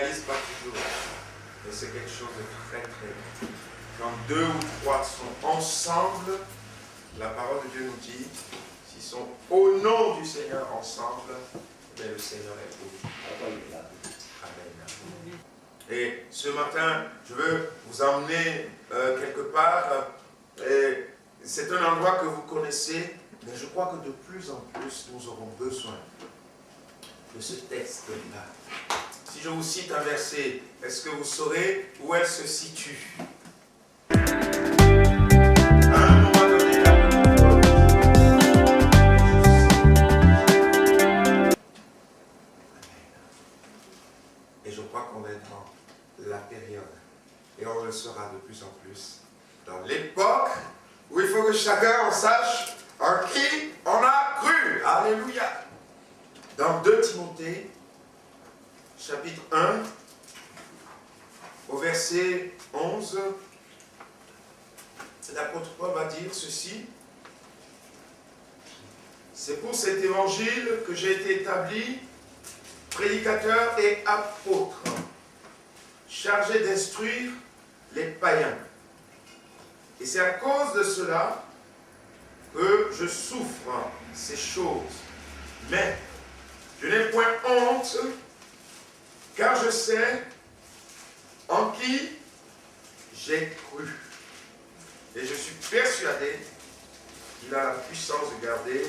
réalise pas toujours. Mais c'est quelque chose de très très bon. Quand 2 ou 3 sont ensemble, la parole de Dieu nous dit, s'ils sont au nom du Seigneur ensemble, bien le Seigneur est au bout. Amen. Et ce matin, je veux vous emmener quelque part. Et c'est un endroit que vous connaissez, mais je crois que de plus en plus, nous aurons besoin de ce texte-là. Si je vous cite un verset, est-ce que vous saurez où elle se situe? Et je crois qu'on est dans la période, et on le sera de plus en plus, dans l'époque où il faut que chacun en sache en qui on a cru. Alléluia. Dans 2 Timothée, chapitre 1, au verset 11, l'apôtre Paul va dire ceci. C'est pour cet évangile que j'ai été établi prédicateur et apôtre, chargé d'instruire les païens. Et c'est à cause de cela que je souffre ces choses. Mais je n'ai point honte, car je sais en qui j'ai cru. Et je suis persuadé qu'il a la puissance de garder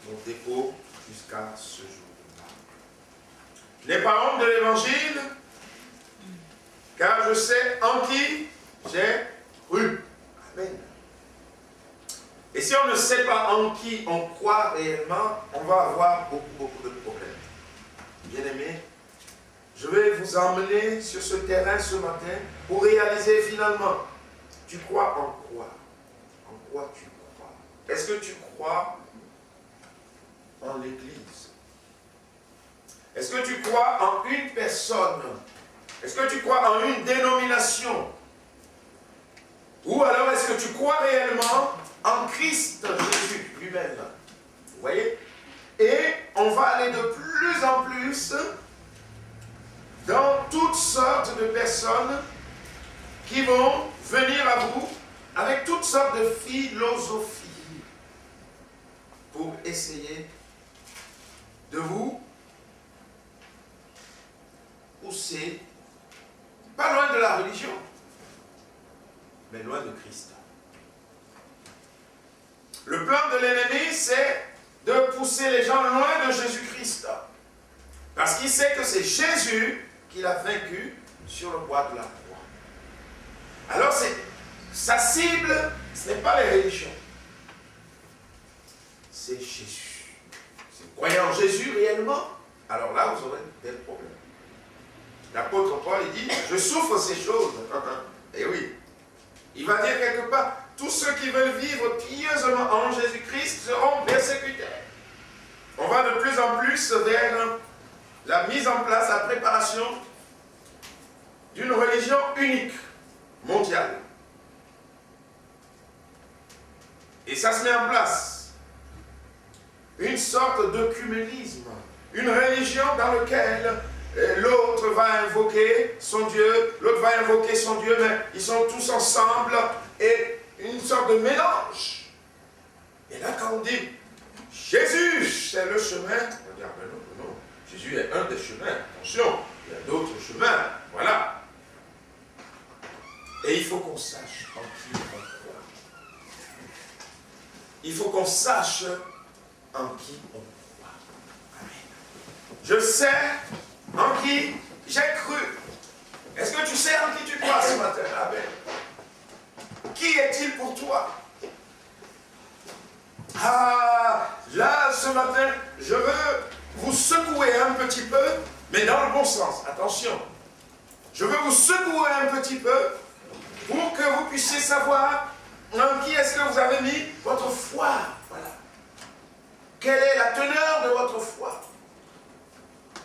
mon dépôt jusqu'à ce jour-là. Je n'ai pas honte de l'évangile, car je sais en qui j'ai cru. Amen. Et si on ne sait pas en qui on croit réellement, on va avoir beaucoup de problèmes. Bien-aimés, je vais vous emmener sur ce terrain ce matin pour réaliser finalement, tu crois en quoi? En quoi tu crois? Est-ce que tu crois en l'Église? Est-ce que tu crois en une personne? Est-ce que tu crois en une dénomination? Ou alors est-ce que tu crois réellement en Christ Jésus lui-même? Vous voyez? Et on va aller de plus en plus dans toutes sortes de personnes qui vont venir à vous avec toutes sortes de philosophies pour essayer de vous pousser pas loin de la religion, mais loin de Christ. Le plan de l'ennemi, c'est de pousser les gens loin de Jésus-Christ. Parce qu'il sait que c'est Jésus qui l'a vaincu sur le bois de la croix. Alors, sa cible, ce n'est pas les religions. C'est Jésus. Si vous croyez en Jésus réellement, alors là, vous aurez des problèmes. L'apôtre Paul, il dit, je souffre ces choses. Et oui. Il va dire quelque part, tous ceux qui veulent vivre pieusement en Jésus-Christ seront persécutés. On va de plus en plus vers la mise en place, la préparation d'une religion unique, mondiale. Et ça se met en place. Une sorte d'œcuménisme. Une religion dans laquelle l'autre va invoquer son Dieu, l'autre va invoquer son Dieu, mais ils sont tous ensemble et une sorte de mélange. Et là, quand on dit Jésus, c'est le chemin, on dit, ah ben non, non, Jésus est un des chemins, attention, il y a d'autres chemins, voilà. Et il faut qu'on sache en qui on croit. Il faut qu'on sache en qui on croit. Amen. Je sais en qui j'ai cru. Est-ce que tu sais en qui tu crois ce matin? Amen. Qui est-il pour toi? Ah, là, ce matin, je veux vous secouer un petit peu, mais dans le bon sens. Attention. Je veux vous secouer un petit peu pour que vous puissiez savoir en qui est-ce que vous avez mis votre foi. Voilà. Quelle est la teneur de votre foi?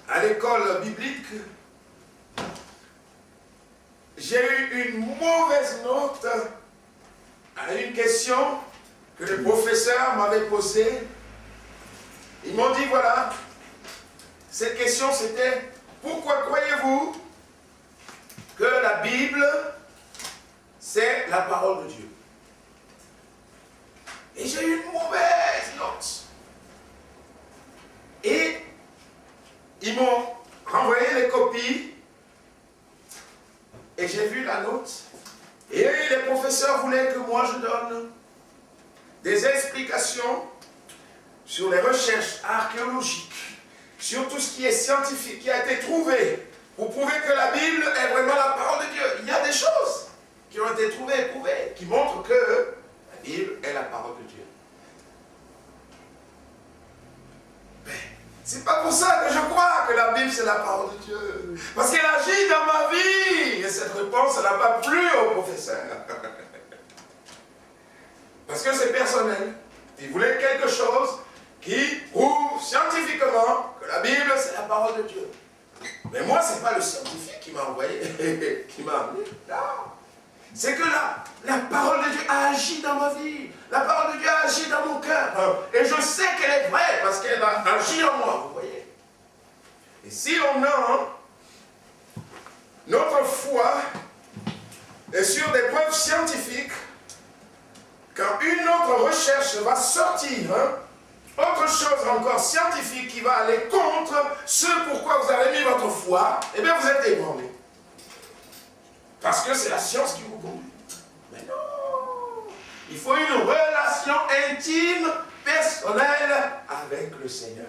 À l'école biblique, j'ai eu une mauvaise note à une question que le professeur m'avait posée. Ils m'ont dit, voilà, cette question c'était, pourquoi croyez-vous et j'ai vu la note. Et les professeurs voulaient que moi je donne des explications sur les recherches archéologiques, sur tout ce qui est scientifique, qui a été trouvé, pour prouver que la Bible est vraiment la parole de Dieu. Il y a des choses qui ont été trouvées et prouvées, qui montrent que la Bible est la parole de Dieu. Mais c'est pas pour ça que je crois que la Bible c'est la parole de Dieu. Parce qu'elle agit dans ma vie. Et cette réponse n'a pas plu au professeur. Parce que c'est personnel. Il voulait quelque chose qui prouve scientifiquement que la Bible c'est la parole de Dieu. Mais moi, ce n'est pas le scientifique qui m'a envoyé, qui m'a amené. Non. C'est que la parole de Dieu a agi dans ma vie. La parole de Dieu a agi dans mon cœur. Et je sais qu'elle est vraie parce qu'elle a agi en moi, vous voyez. Et si on a notre foi est sur des preuves scientifiques, quand une autre recherche va sortir, autre chose encore scientifique qui va aller contre ce pourquoi vous avez mis votre foi, eh bien vous êtes ébranlé. Parce que c'est la science qui vous conduit. Mais non! Il faut une relation intime, personnelle avec le Seigneur.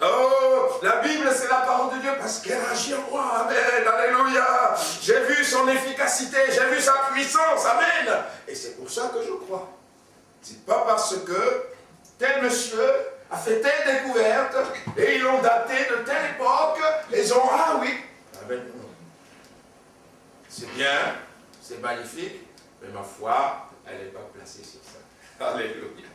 Amen. Oh, la Bible c'est la parole de Dieu parce qu'elle agit en moi. Amen. Alléluia. J'ai vu son efficacité, j'ai vu sa puissance. Amen. Et c'est pour ça que je crois. C'est pas parce que tel monsieur a fait telle découverte et ils l'ont daté de telle époque et ils ont ah oui. Amen. C'est bien, c'est magnifique, mais ma foi, elle n'est pas placée sur ça. Alléluia.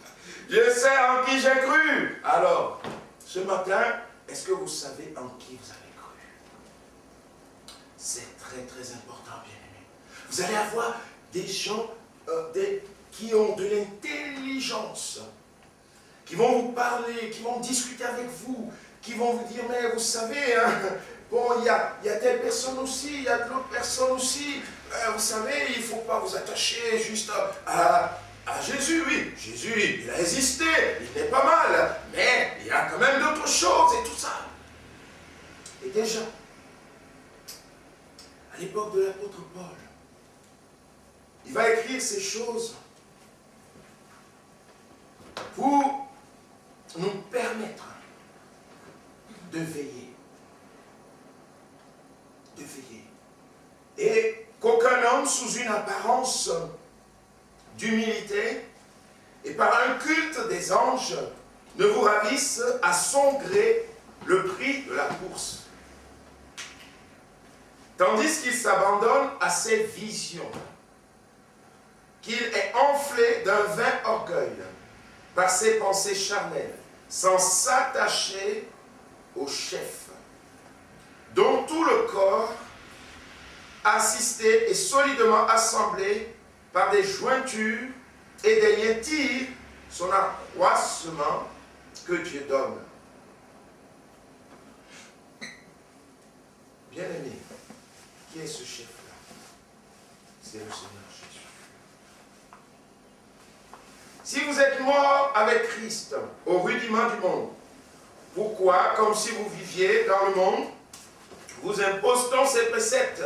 Je sais en qui j'ai cru. Alors, ce matin, est-ce que vous savez en qui vous avez cru? C'est très très important, bien-aimés. Vous allez avoir des gens qui ont de l'intelligence, qui vont vous parler, qui vont discuter avec vous, qui vont vous dire, mais vous savez, hein, bon, il y a telle personne aussi, il y a d'autres personnes aussi. Vous savez, il ne faut pas vous attacher juste à Jésus, oui. Jésus, il a existé, il est pas mal, mais il y a quand même d'autres choses et tout ça. Et déjà, à l'époque de l'apôtre Paul, il va écrire ces choses pour nous permettre de veiller. De veiller. Et qu'aucun homme, sous une apparence d'humilité et par un culte des anges, ne vous ravisse à son gré le prix de la course. Tandis qu'il s'abandonne à ses visions, qu'il est enflé d'un vain orgueil par ses pensées charnelles, sans s'attacher au chef, dont tout le corps, assisté et solidement assemblé par des jointures et des liens, tire son accroissement que Dieu donne. Bien-aimé, qui est ce chef-là? C'est le Seigneur Jésus. Si vous êtes mort avec Christ au rudiment du monde, pourquoi, comme si vous viviez dans le monde, vous impose-t-on ces préceptes?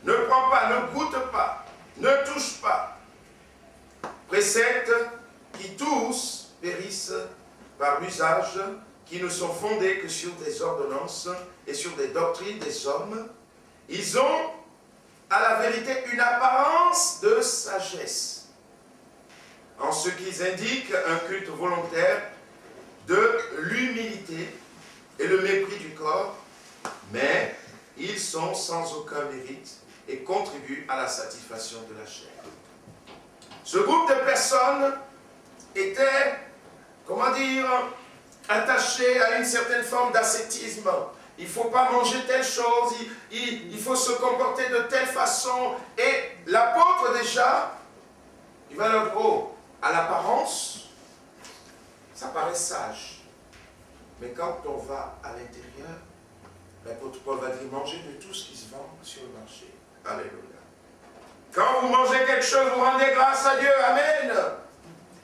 Ne prends pas, ne goûte pas, ne touche pas. Préceptes qui tous périssent par l'usage, qui ne sont fondés que sur des ordonnances et sur des doctrines des hommes. Ils ont à la vérité une apparence de sagesse, en ce qu'ils indiquent un culte volontaire de l'humilité et le mépris du corps, mais ils sont sans aucun mérite et contribuent à la satisfaction de la chair. Ce groupe de personnes était, comment dire, attaché à une certaine forme d'ascétisme. Il ne faut pas manger telle chose, il faut se comporter de telle façon. Et l'apôtre déjà, il va leur dire, oh, à l'apparence, ça paraît sage. Mais quand on va à l'intérieur, l'apôtre Paul va dire, mangez de tout ce qui se vend sur le marché. Alléluia. Quand vous mangez quelque chose, vous rendez grâce à Dieu. Amen.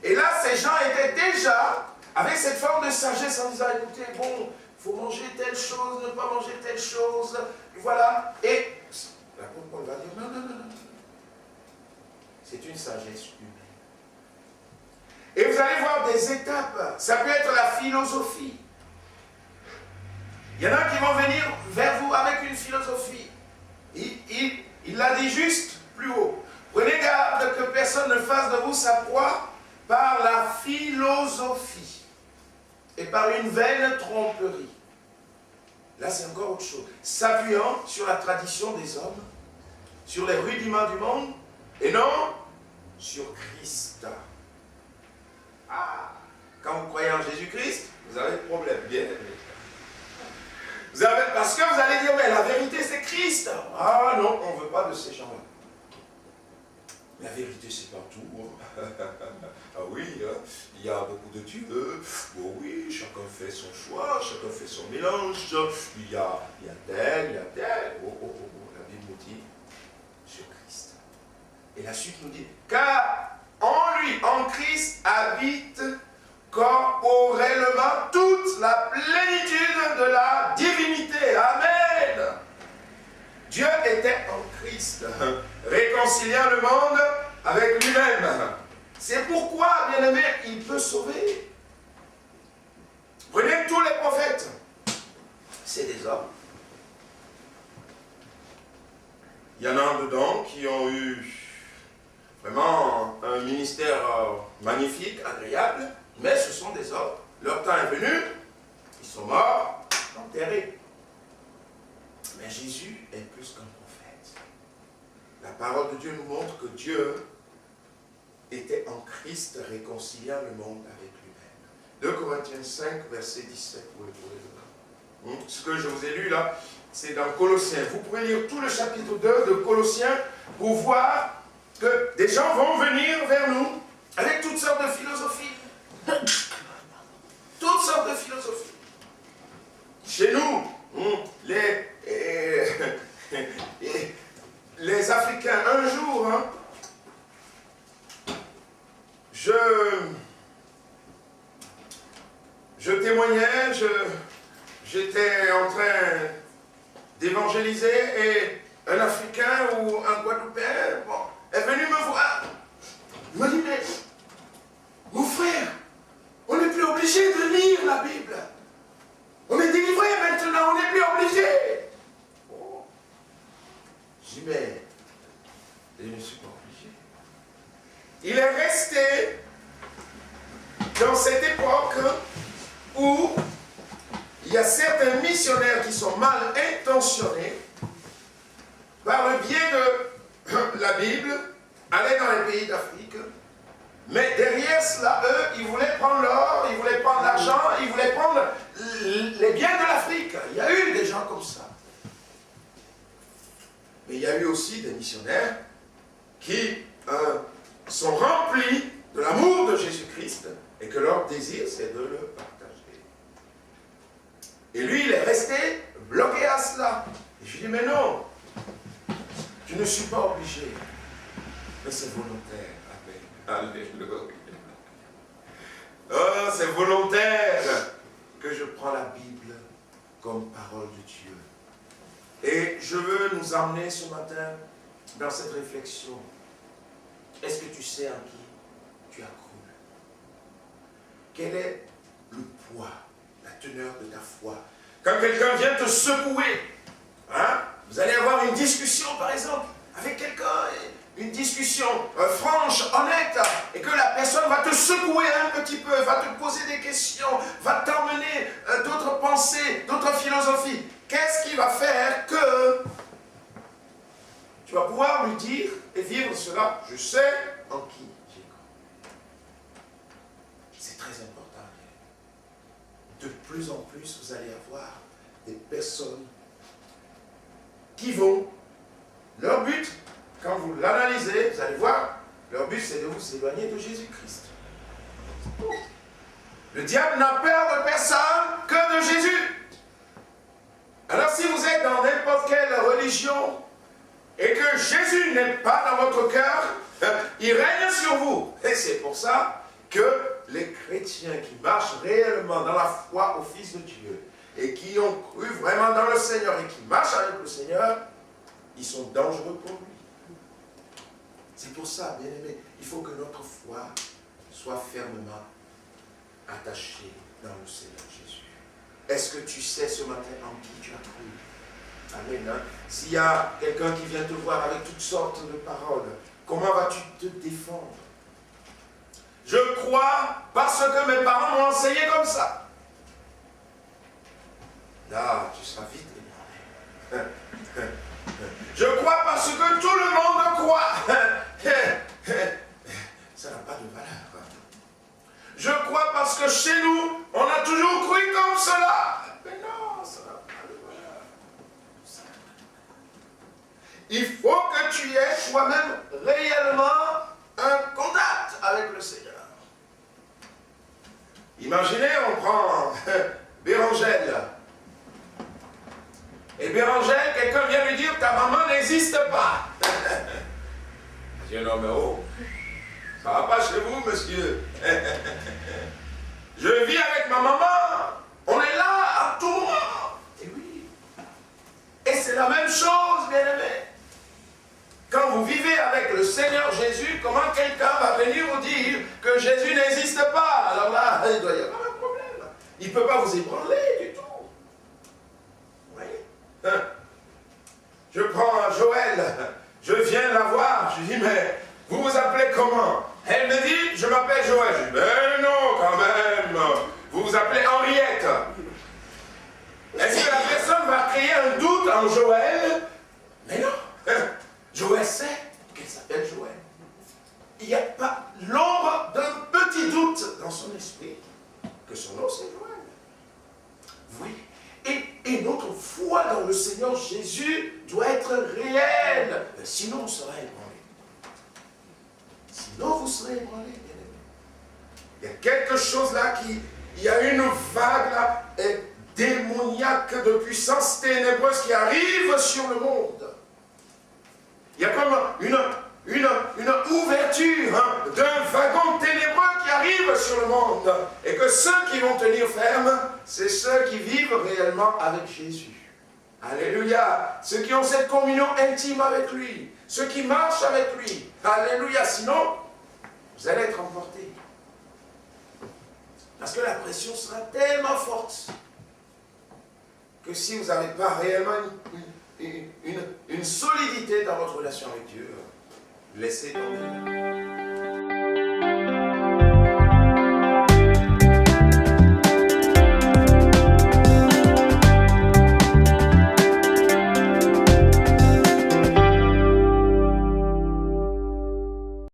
Et là, ces gens étaient déjà avec cette forme de sagesse en disant, écoutez, bon, il faut manger telle chose, ne pas manger telle chose. Voilà. Et une sagesse humaine. Et vous allez voir des étapes. Ça peut être la philosophie. Il y en a qui vont venir vers vous avec une philosophie. Il l'a dit juste plus haut. Prenez garde que personne ne fasse de vous sa proie par la philosophie et par une vaine tromperie. Là, c'est encore autre chose. S'appuyant sur la tradition des hommes, sur les rudiments du monde, et non sur Christ. Ah, quand vous croyez en Jésus-Christ, vous avez le problème, bien aimé. Parce que vous allez dire, mais la vérité c'est Christ. Ah non, on ne veut pas de ces gens-là. La vérité c'est partout. Ah oui, il y a beaucoup de dieux. Oh oui, chacun fait son choix, chacun fait son mélange. Il y a tel. La Bible nous dit sur Christ. Et la suite nous dit, car en lui, en Christ, habite corporellement toute la plénitude de la divinité. Amen. Dieu était en Christ, réconciliant le monde avec lui-même. C'est pourquoi, bien-aimé, il peut sauver. Prenez tous les prophètes. C'est des hommes. Il y en a dedans qui ont eu vraiment un ministère magnifique, agréable, mais ce sont des hommes. Leur temps est venu, ils sont morts, enterrés. Mais Jésus est plus qu'un prophète. La parole de Dieu nous montre que Dieu était en Christ réconciliant le monde avec lui-même. 2 Corinthiens 5, verset 17. Vous le trouvez. Ce que je vous ai lu là, c'est dans Colossiens. Vous pouvez lire tout le chapitre 2 de Colossiens pour voir que des gens vont venir vers nous avec toutes sortes de philosophies. Toutes sortes de philosophies. Chez nous, les Africains, un jour, je témoignais, j'étais en train d'évangéliser et un Africain ou un Guadeloupéen est venu me voir. Il m'a dit, mais mon frère, on n'est plus obligé de lire la Bible. On est délivré maintenant, on n'est plus obligé. Oh. Je dis, mais je ne suis pas obligé. Il est resté dans cette époque où il y a certains missionnaires qui sont mal intentionnés par le biais de la Bible, aller dans les pays d'Afrique. Mais derrière cela, eux, ils voulaient prendre l'or, ils voulaient prendre l'argent, ils voulaient prendre les biens de l'Afrique. Il y a eu des gens comme ça. Mais il y a eu aussi des missionnaires qui sont remplis de l'amour de Jésus-Christ et que leur désir, c'est de le partager. Et lui, il est resté bloqué à cela. Et je lui dis, mais non, je ne suis pas obligé, mais c'est volontaire. Alléluia. Oh, c'est volontaire que je prends la Bible comme parole de Dieu. Et je veux nous emmener ce matin dans cette réflexion. Est-ce que tu sais en qui tu as cru? Quel est le poids, la teneur de ta foi? Quand quelqu'un vient te secouer, vous allez avoir une discussion par exemple avec quelqu'un, une discussion franche, honnête, et que la personne va te secouer un petit peu, va te poser des questions, va t'emmener d'autres pensées, d'autres philosophies. Qu'est-ce qui va faire que tu vas pouvoir lui dire et vivre cela? Je sais en qui j'ai cru. C'est très important. De plus en plus, vous allez avoir des personnes qui vont, leur but, quand vous l'analysez, vous allez voir, leur but c'est de vous éloigner de Jésus-Christ. Le diable n'a peur de personne que de Jésus. Alors si vous êtes dans n'importe quelle religion et que Jésus n'est pas dans votre cœur, il règne sur vous. Et c'est pour ça que les chrétiens qui marchent réellement dans la foi au Fils de Dieu et qui ont cru vraiment dans le Seigneur et qui marchent avec le Seigneur, ils sont dangereux pour lui. C'est pour ça, bien aimé, il faut que notre foi soit fermement attachée dans le Seigneur Jésus. Est-ce que tu sais ce matin en qui tu as cru? Amen. Hein? S'il y a quelqu'un qui vient te voir avec toutes sortes de paroles, comment vas-tu te défendre? Je crois parce que mes parents m'ont enseigné comme ça. Là, tu seras vite ébranlé. Je crois parce que tout le monde croit. Ça n'a pas de valeur. Je crois parce que chez nous, on a toujours cru comme cela. Mais non, ça n'a pas de valeur. Il faut que tu aies toi-même réellement un contact avec le Seigneur. Imaginez, on prend Bérangèle. Et Bérangèle, quelqu'un vient lui dire, ta maman n'existe pas. Je dis, non mais oh, ça va pas chez vous, monsieur. Je vis avec ma maman. On est là à tout moment. Et oui. Et c'est la même chose, bien aimé. Quand vous vivez avec le Seigneur Jésus, comment quelqu'un va venir vous dire que Jésus n'existe pas? Alors là, il doit y avoir un problème. Il ne peut pas vous ébranler du tout. Vous voyez? Je prends Joël, je viens la voir, je dis, mais vous vous appelez comment? Elle me dit, je m'appelle Joël. Je dis, ben non, quand même, vous vous appelez Henriette. Est-ce que la personne va créer un doute en Joël? Mais non. Joël sait qu'elle s'appelle Joël. Il n'y a pas l'ombre d'un petit doute dans son esprit que son nom c'est Joël. Oui. Et notre foi dans le Seigneur Jésus doit être réelle. Sinon, on sera ébranlé. Sinon, vous serez ébranlé, bien aimé. Il y a quelque chose là il y a une vague là, démoniaque de puissance ténébreuse qui arrive sur le monde. Il y a comme une ouverture d'un wagon ténébreux qui arrive sur le monde. Et que ceux qui vont tenir ferme, c'est ceux qui vivent réellement avec Jésus. Alléluia. Ceux qui ont cette communion intime avec lui. Ceux qui marchent avec lui. Alléluia. Sinon, vous allez être emportés. Parce que la pression sera tellement forte que si vous n'avez pas réellement une solidité dans votre relation avec Dieu, laissez tomber.